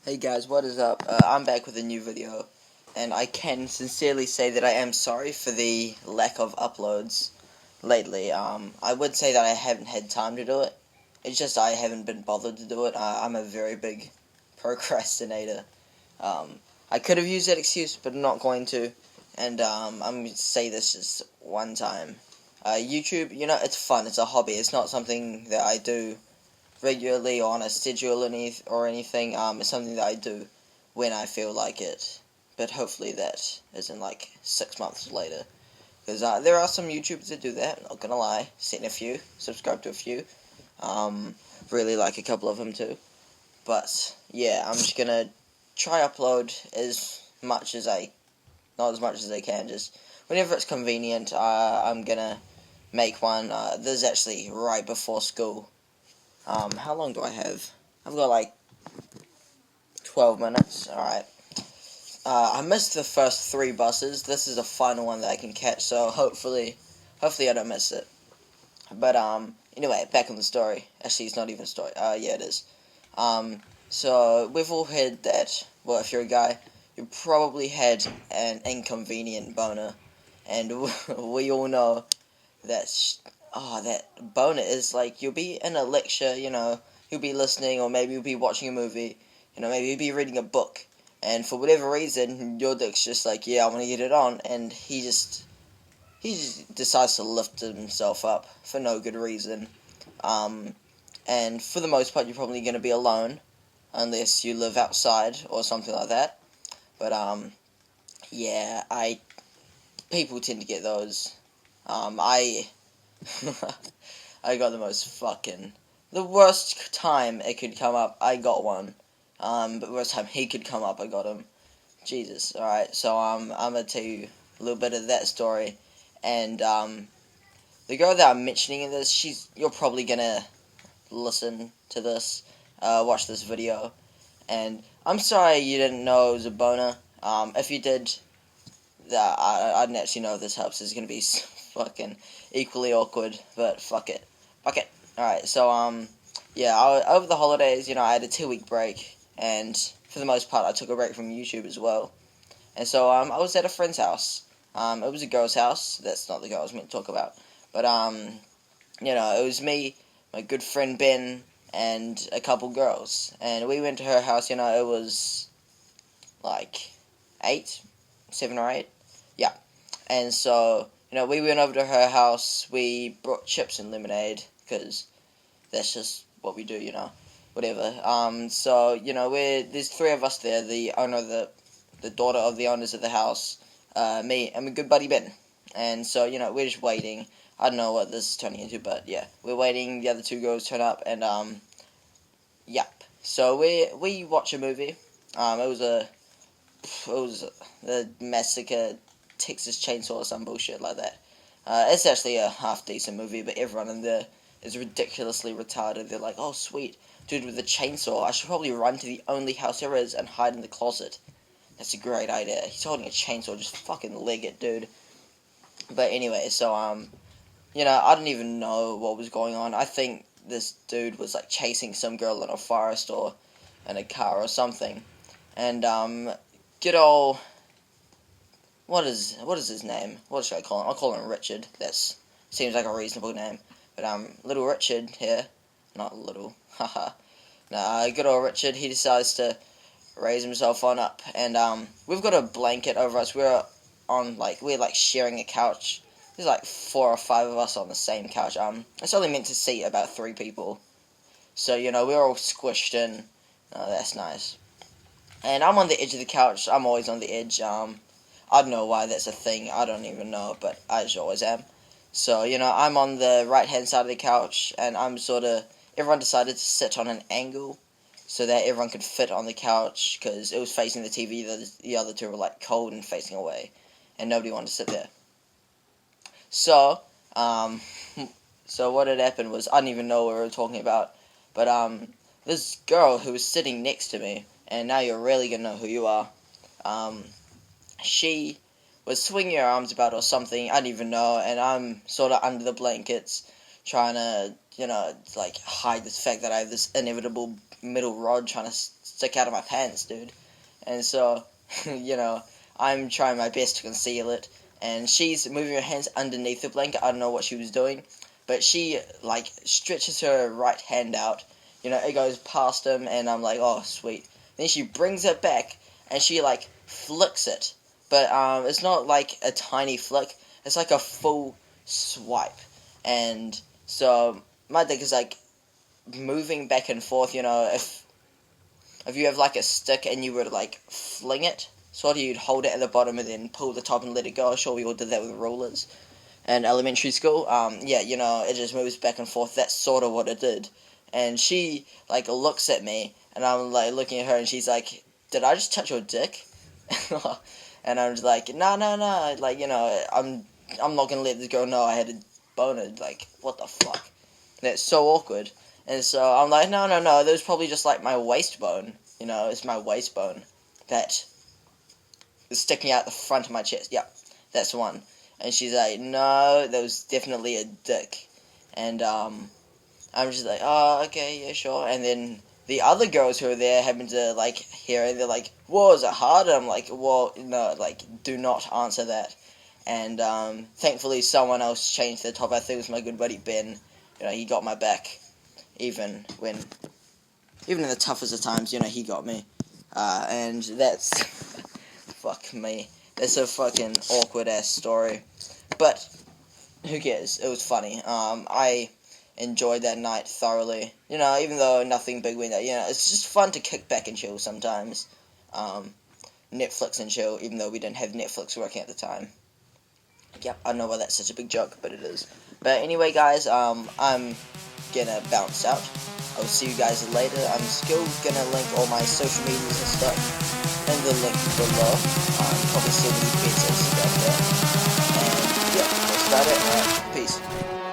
Hey guys, what is up? I'm back with a new video, and I can sincerely say that I am sorry for the lack of uploads lately. I would say that I haven't had time to do it. It's just I haven't been bothered to do it. I'm a very big procrastinator. I could have used that excuse, but I'm not going to. And I'm going to say this just one time. YouTube, it's fun. It's a hobby. It's not something that I do regularly or on a schedule or anything. It's something that I do when I feel like it. But hopefully that isn't like 6 months later. Because there are some YouTubers that do that, not gonna lie. Seen a few, subscribed to a few. Really like a couple of them too. But yeah, I'm just gonna try upload not as much as I can, just whenever it's convenient. I'm gonna make one. This is actually right before school. How long do I have? I've got like 12 minutes. Alright. I missed the first 3 buses. This is the final one that I can catch, so hopefully I don't miss it. But, anyway, back on the story. Actually, it's not even a story. Yeah, it is. So, we've all had that. Well, if you're a guy, you probably had an inconvenient boner. And we all know that that boner is like, you'll be in a lecture, you'll be listening, or maybe you'll be watching a movie, maybe you'll be reading a book, and for whatever reason, your dick's just like, yeah, I want to get it on, and he just decides to lift himself up for no good reason. And for the most part, you're probably going to be alone, unless you live outside, or something like that. But, yeah, people tend to get those. I got the worst time it could come up, I got one. But the worst time he could come up, I got him. Jesus, alright, so, I'm gonna tell you a little bit of that story. And, the girl that I'm mentioning in this, you're probably gonna listen to this, watch this video. And I'm sorry you didn't know it was a boner. If you did, I didn't actually know if this helps. It's gonna be fucking equally awkward, but fuck it. Fuck it. Alright, so, yeah, over the holidays, I had a 2-week break, and for the most part, I took a break from YouTube as well. And so, I was at a friend's house. It was a girl's house. That's not the girl I was meant to talk about. But, it was me, my good friend Ben, and a couple girls. And we went to her house, it was like 7 or 8. Yeah. And so, we went over to her house, we brought chips and lemonade, because that's just what we do, whatever. So, there's 3 of us there, the owner, the daughter of the owners of the house, me, and my good buddy Ben. And so, we're just waiting. I don't know what this is turning into, but yeah, we're waiting, the other 2 girls turn up, and, yep. So, we watch a movie. It was the Massacre, Texas Chainsaw, or some bullshit like that. It's actually a half-decent movie, but everyone in there is ridiculously retarded. They're like, oh, sweet, dude with a chainsaw, I should probably run to the only house there is and hide in the closet. That's a great idea. He's holding a chainsaw, just fucking leg it, dude. But anyway, so, I didn't even know what was going on. I think this dude was, like, chasing some girl in a forest or in a car or something. And, good old... What is his name? What should I call him? I'll call him Richard. That seems like a reasonable name. But, little Richard here. Not little. Haha. Nah, good old Richard, he decides to raise himself on up. And, we've got a blanket over us. We're sharing a couch. There's like 4 or 5 of us on the same couch. It's only meant to seat about 3 people. So, we're all squished in. Oh, that's nice. And I'm on the edge of the couch. I'm always on the edge. I don't know why that's a thing. I don't even know, but I just always am. So, I'm on the right-hand side of the couch, and everyone decided to sit on an angle so that everyone could fit on the couch, because it was facing the TV. The other 2 were, like, cold and facing away, and nobody wanted to sit there. So, so what had happened was, I didn't even know what we were talking about, but, this girl who was sitting next to me, and now you're really gonna know who you are, she was swinging her arms about or something, I don't even know, and I'm sort of under the blankets, trying to, hide the fact that I have this inevitable middle rod trying to stick out of my pants, dude. And so, you know, I'm trying my best to conceal it, and she's moving her hands underneath the blanket. I don't know what she was doing, but she, like, stretches her right hand out. You know, it goes past him, and I'm like, oh, sweet. Then she brings it back, and she, like, flicks it. But it's not like a tiny flick. It's like a full swipe. And so my dick is, like, moving back and forth. You know, if you have, like, a stick and you were to, like, fling it, sort of, you'd hold it at the bottom and then pull the top and let it go. Sure, we all did that with rulers in elementary school. Yeah, you know, it just moves back and forth. That's sort of what it did. And she, like, looks at me, and I'm, like, looking at her, and she's like, did I just touch your dick? And I'm just like, no, like, you know, I'm not gonna let this girl know I had a boner. Like, what the fuck? And it's so awkward. And so I'm like, no, that was probably just, like, my waist bone. You know, it's my waist bone that is sticking out the front of my chest. Yeah, that's the one. And she's like, no, that was definitely a dick. And, I'm just like, oh, okay, yeah, sure. And then the other girls who are there happen to, like, hear it. They're like, whoa, is it hard? And I'm like, well, no, like, do not answer that. And, thankfully someone else changed the top. I think it was my good buddy Ben. You know, he got my back. Even in the toughest of times, you know, he got me. And that's, fuck me. That's a fucking awkward-ass story. But, who cares? It was funny. I enjoyed that night thoroughly. You know, even though nothing big went out, you know, it's just fun to kick back and chill sometimes. Netflix and chill, even though we didn't have Netflix working at the time. Yep, I don't know why that's such a big joke, but it is. But anyway, guys, I'm gonna bounce out. I'll see you guys later. I'm still gonna link all my social medias and stuff in the link below. Probably still gonna be better stuff there. And yeah, that's about it. Alright, peace.